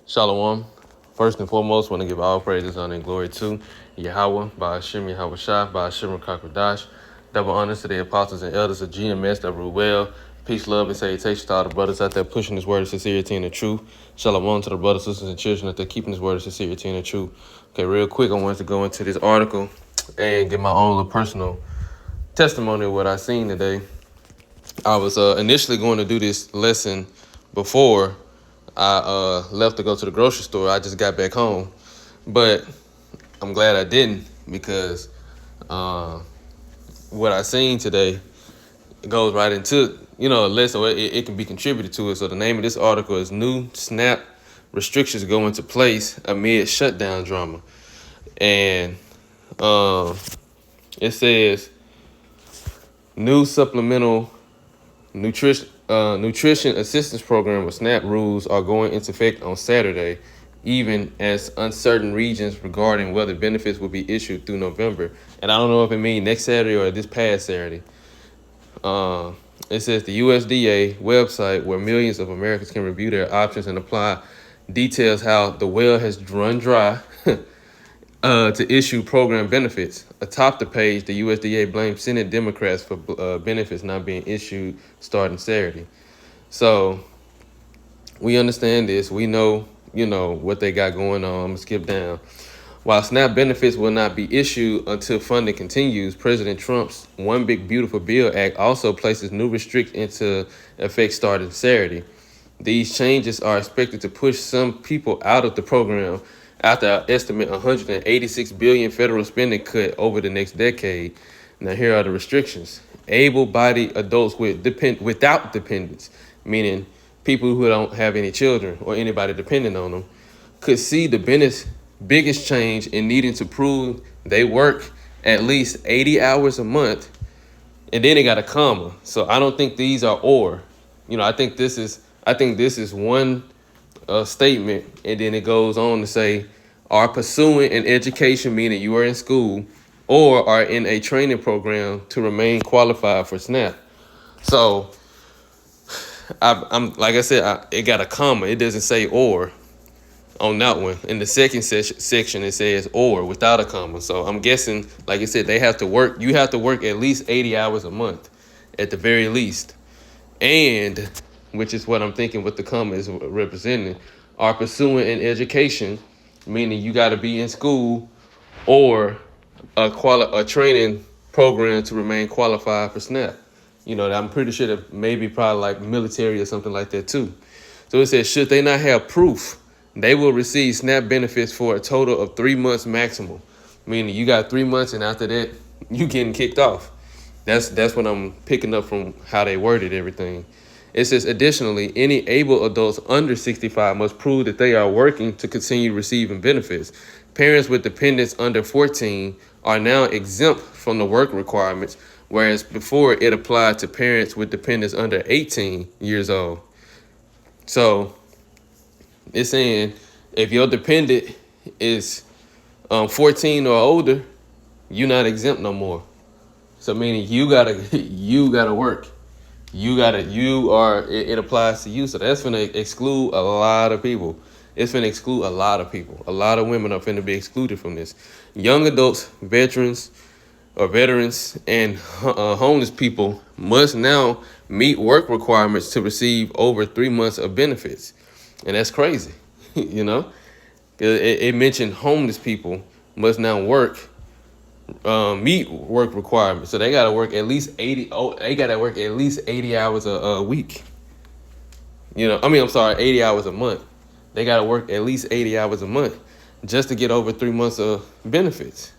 Shalom. First and foremost, want to give all praises, honor, and glory to Yahweh, by Hashem Yahweh Shah, by Hashem Kakradash. Double honors to the apostles and elders of GMS that rule well. Peace, love, and salutation to all the brothers out there pushing this word of sincerity and the truth. Shalom to the brothers, sisters, and children that they're keeping this word of sincerity and the truth. Okay, real quick, I wanted to go into this article and give my own little personal testimony of what I seen today. I was initially going to do this lesson before I left to go to the grocery store. I just got back home, but I'm glad I didn't because what I seen today goes right into a lesson. It can be contributed to it. So the name of this article is "New SNAP Restrictions Go into Place Amid Shutdown Drama," and it says new supplemental nutrition assistance program or SNAP rules are going into effect on Saturday, even as uncertain regions regarding whether benefits will be issued through November. And I don't know if it means next Saturday or this past Saturday. It says the USDA website, where millions of Americans can review their options and apply, details how the well has run dry to issue program benefits. Atop the page, the USDA blames Senate Democrats for benefits not being issued starting Saturday. So we understand this. We know, what they got going on. I'm going to skip down. While SNAP benefits will not be issued until funding continues, President Trump's One Big Beautiful Bill Act also places new restrictions into effect starting Saturday. These changes are expected to push some people out of the program after an estimate $186 billion federal spending cut over the next decade. Now, here are the restrictions. Able-bodied adults without dependents, meaning people who don't have any children or anybody dependent on them, could see the biggest change in needing to prove they work at least 80 hours a month, and then they got a comma. So I don't think these are or. I think this is one statement, and then it goes on to say, are pursuing an education, meaning you are in school, or are in a training program to remain qualified for SNAP. So I'm like I said, it got a comma. It doesn't say or on that one. In the second section, it says or without a comma. So I'm guessing, like I said, they have to work. You have to work at least 80 hours a month, at the very least, and which is what I'm thinking what the comma is representing, are pursuing an education, meaning you got to be in school or a training program to remain qualified for SNAP. I'm pretty sure that maybe probably like military or something like that too. So it says, should they not have proof, they will receive SNAP benefits for a total of 3 months maximum, meaning you got 3 months and after that you getting kicked off. That's what I'm picking up from how they worded everything. It says, additionally, any able adults under 65 must prove that they are working to continue receiving benefits. Parents with dependents under 14 are now exempt from the work requirements, whereas before it applied to parents with dependents under 18 years old. So it's saying if your dependent is 14 or older, you're not exempt no more. So meaning you gotta work. It applies to you. So that's going to exclude a lot of people. It's going to exclude a lot of people. A lot of women are going to be excluded from this. Young adults, veterans, and homeless people must now meet work requirements to receive over 3 months of benefits. And that's crazy, It mentioned homeless people must now meet work requirements, so they gotta work at least 80. They gotta work at least 80 hours a week. 80 hours a month. They gotta work at least 80 hours a month just to get over 3 months of benefits.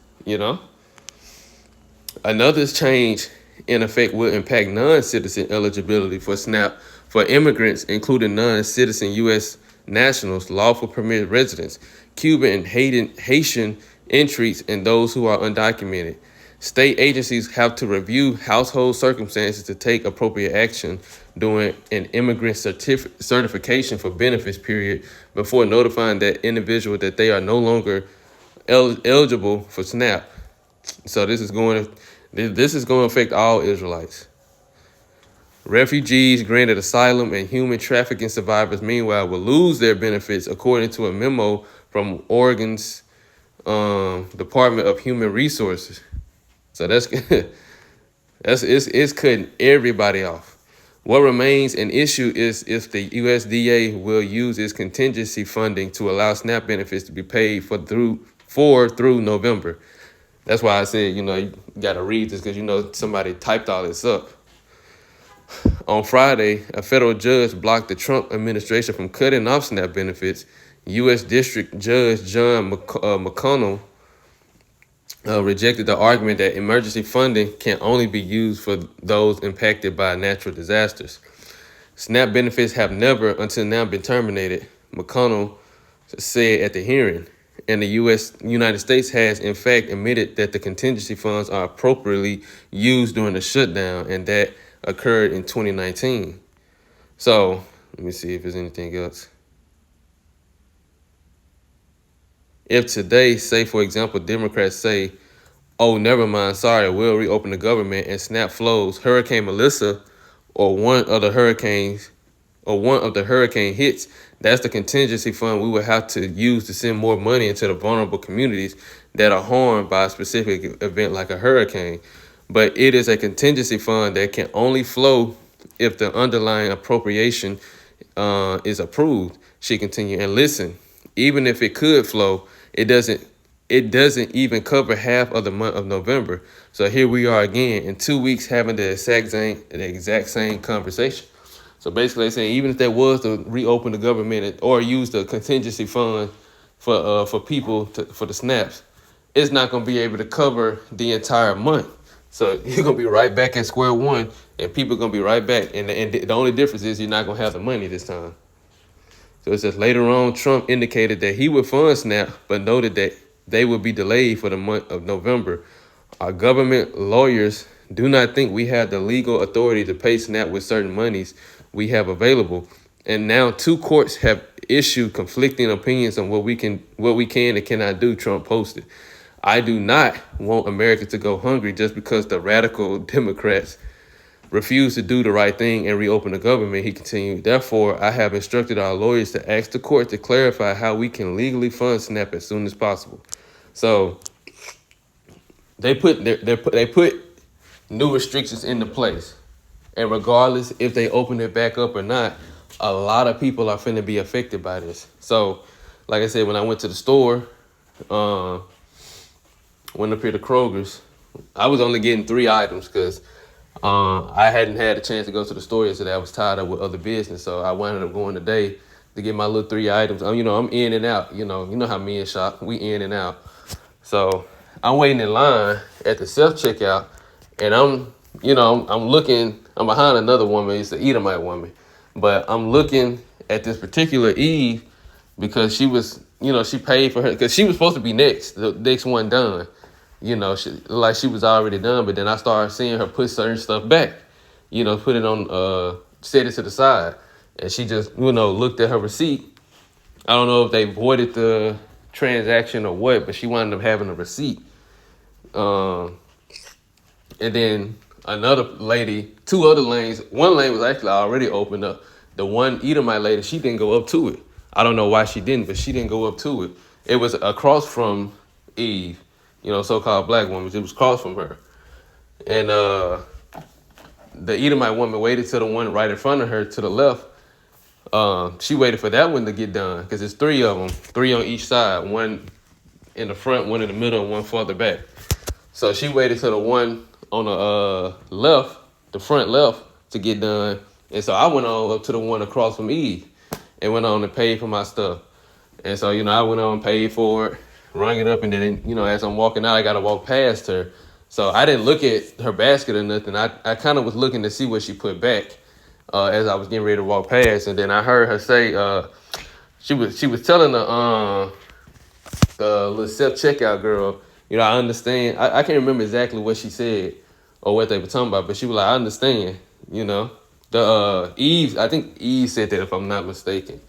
Another change in effect will impact non-citizen eligibility for SNAP for immigrants, including non-citizen U.S. nationals, lawful permanent residents, Cuban and Haitian entries, and those who are undocumented. State agencies have to review household circumstances to take appropriate action during an immigrant certification for benefits period before notifying that individual that they are no longer eligible for SNAP. So this is going to affect all Israelites. Refugees granted asylum and human trafficking survivors, meanwhile, will lose their benefits, according to a memo from Oregon's Department of Human Resources. So that's it's cutting everybody off. What remains an issue is if the USDA will use its contingency funding to allow SNAP benefits to be paid through November. That's why I said, you got to read this because, somebody typed all this up. On Friday, a federal judge blocked the Trump administration from cutting off SNAP benefits. U.S. District Judge John McConnell rejected the argument that emergency funding can only be used for those impacted by natural disasters. SNAP benefits have never until now been terminated, McConnell said at the hearing. And the United States has, in fact, admitted that the contingency funds are appropriately used during the shutdown, and that occurred in 2019. So let me see if there's anything else. If today, say, for example, Democrats say, oh, never mind, sorry, we'll reopen the government, and SNAP flows, Hurricane Melissa or one of the hurricane hits, that's the contingency fund we would have to use to send more money into the vulnerable communities that are harmed by a specific event like a hurricane. But it is a contingency fund that can only flow if the underlying appropriation is approved, she continued. And listen, even if it could flow, it doesn't even cover half of the month of November. So here we are again in 2 weeks having the exact same conversation. So basically they're saying even if there was to reopen the government or use the contingency fund for people for the snaps, it's not going to be able to cover the entire month. So you're going to be right back at square one, and people are going to be right back. And the only difference is you're not going to have the money this time. So it says later on, Trump indicated that he would fund SNAP, but noted that they would be delayed for the month of November. Our government lawyers do not think we have the legal authority to pay SNAP with certain monies we have available. And now 2 courts have issued conflicting opinions on what we can and cannot do, Trump posted. I do not want America to go hungry just because the radical Democrats refuse to do the right thing and reopen the government, he continued. Therefore, I have instructed our lawyers to ask the court to clarify how we can legally fund SNAP as soon as possible. So they put new restrictions into place. And regardless if they open it back up or not, a lot of people are finna be affected by this. So, like I said, when I went to the store, went up here to Kroger's, I was only getting 3 items because I hadn't had a chance to go to the store yesterday. I was tied up with other business, so I wound up going today to get my little 3 items. I'm in and out. You know how men shop. We in and out. So I'm waiting in line at the self checkout, and I'm looking. I'm behind another woman. It's the Edomite woman, but I'm looking at this particular Eve because she was, she paid for her because she was supposed to be next. The next one done. She was already done, but then I started seeing her put certain stuff back, put it on, set it to the side. And she just, looked at her receipt. I don't know if they voided the transaction or what, but she wound up having a receipt. And then another lady, 2 other lanes, one lane was actually already opened up. The one Edomite lady, she didn't go up to it. I don't know why she didn't, but she didn't go up to it. It was across from Eve. So-called black woman. It was across from her. And the Edomite woman waited till the one right in front of her to the left. She waited for that one to get done because it's 3 of them, 3 on each side, 1 in the front, 1 in the middle, and 1 farther back. So she waited till the one on the left, the front left, to get done. And so I went on up to the one across from Eve and went on and paid for my stuff. And so, I went on and paid for it. Rung it up, and then, as I'm walking out, I got to walk past her. So I didn't look at her basket or nothing. I kind of was looking to see what she put back as I was getting ready to walk past. And then I heard her say, she was telling the little self-checkout girl, I understand. I can't remember exactly what she said or what they were talking about, but she was like, I understand, The Eve, I think Eve said that if I'm not mistaken.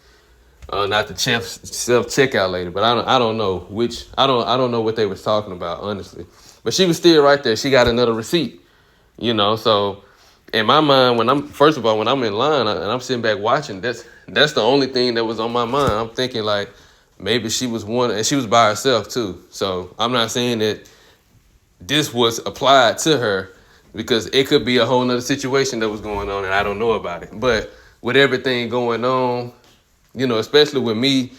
Not the self-checkout lady, but I don't know which. I don't know what they was talking about, honestly. But she was still right there. She got another receipt, So in my mind, when I'm in line and I'm sitting back watching, that's the only thing that was on my mind. I'm thinking like maybe she was one, and she was by herself too. So I'm not saying that this was applied to her, because it could be a whole nother situation that was going on and I don't know about it. But with everything going on, especially with me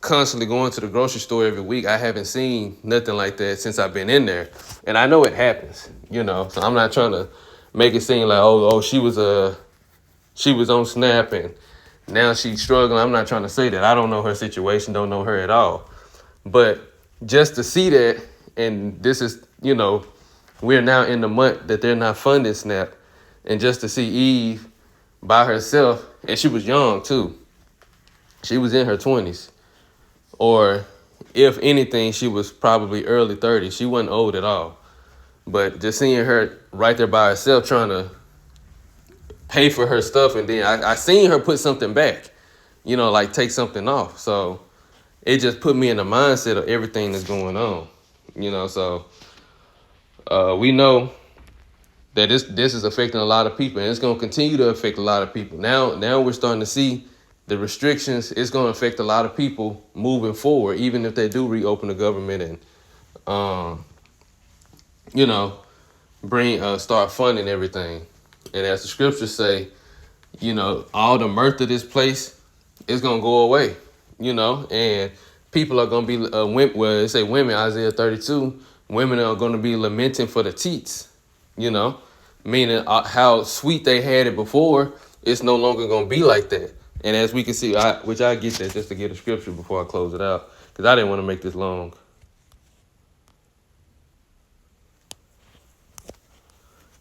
constantly going to the grocery store every week, I haven't seen nothing like that since I've been in there. And I know it happens, so I'm not trying to make it seem like, oh, she was on Snap and now she's struggling. I'm not trying to say that. I don't know her situation, don't know her at all. But just to see that, and this is, we're now in the month that they're not funding SNAP, and just to see Eve by herself, and she was young too. She was in her 20s. Or if anything, she was probably early 30s. She wasn't old at all. But just seeing her right there by herself trying to pay for her stuff, and then I seen her put something back, like take something off. So it just put me in the mindset of everything that's going on, so we know that this is affecting a lot of people, and it's going to continue to affect a lot of people. Now we're starting to see the restrictions. It's going to affect a lot of people moving forward, even if they do reopen the government and, start funding everything. And as the scriptures say, all the mirth of this place is going to go away, and people are going to be, well, they say women, Isaiah 32, women are going to be lamenting for the teats, meaning how sweet they had it before, it's no longer going to be like that. And as we can see, which I get that just to get a scripture before I close it out, because I didn't want to make this long.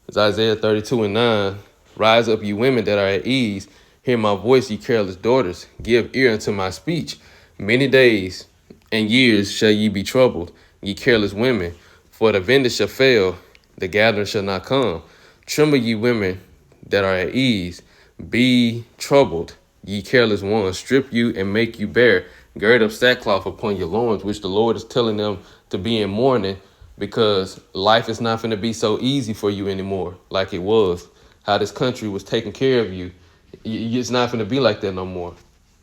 It's Isaiah 32:9. Rise up, ye women that are at ease. Hear my voice, ye careless daughters. Give ear unto my speech. Many days and years shall ye be troubled, ye careless women. For the vendor shall fail, the gathering shall not come. Tremble, ye women that are at ease. Be troubled, ye careless ones. Strip you and make you bare. Gird up sackcloth upon your loins, which the Lord is telling them to be in mourning, because life is not going to be so easy for you anymore like it was. How this country was taking care of you, it's not going to be like that no more,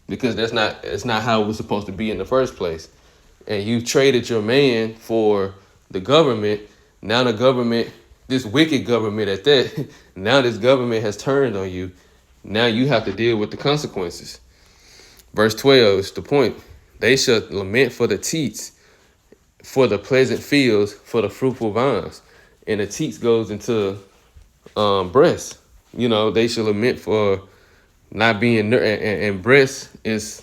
because it's not how it was supposed to be in the first place. And you traded your man for the government. Now the government, this wicked government at that, now this government has turned on you. Now you have to deal with the consequences. Verse 12 is the point. They shall lament for the teats, for the pleasant fields, for the fruitful vines. And the teats goes into breast. They shall lament for not being, and breast is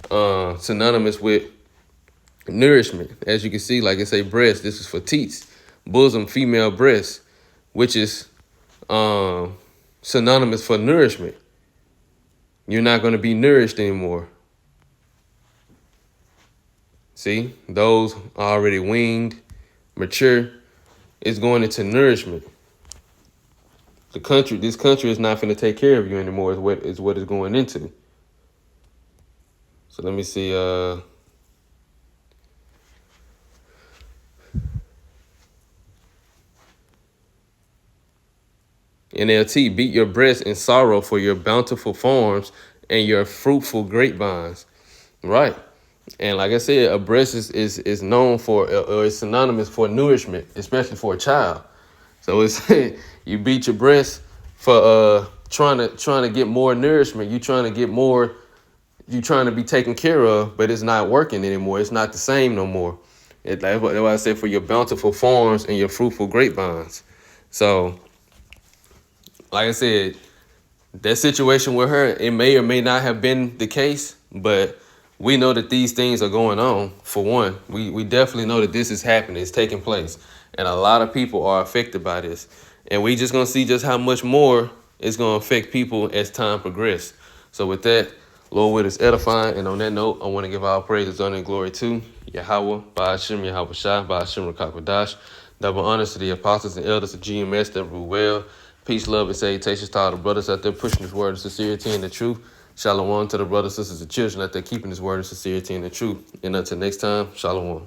synonymous with nourishment. As you can see, like I say, breast, this is for teats. Bosom, female breast, which is synonymous for nourishment. You're not going to be nourished anymore. See, those are already weaned, mature, is going into nourishment. This country is not going to take care of you anymore, is what it's going into. So let me see. NLT, beat your breast in sorrow for your bountiful farms and your fruitful grapevines. Right. And like I said, a breast is known for, or is synonymous for nourishment, especially for a child. So it's you beat your breast for trying to get more nourishment. You trying to get more. You trying to be taken care of, but it's not working anymore. It's not the same no more. That's what I said, for your bountiful farms and your fruitful grapevines. So, like I said, that situation with her, it may or may not have been the case, but we know that these things are going on. For one, we definitely know that this is happening. It's taking place. And a lot of people are affected by this. And we just going to see just how much more it's going to affect people as time progresses. So with that, Lord, with is edifying. And on that note, I want to give all praises, honor, and glory to Yahweh, Ba'ashem, Yahweh Shah, Ba'ashem, Rakakwadash. Double honors to the apostles and elders of GMS that rule well. Peace, love, and salutations to all the brothers out there pushing this word of sincerity and the truth. Shalom to the brothers, sisters, and children out there keeping this word of sincerity and the truth. And until next time, shalom.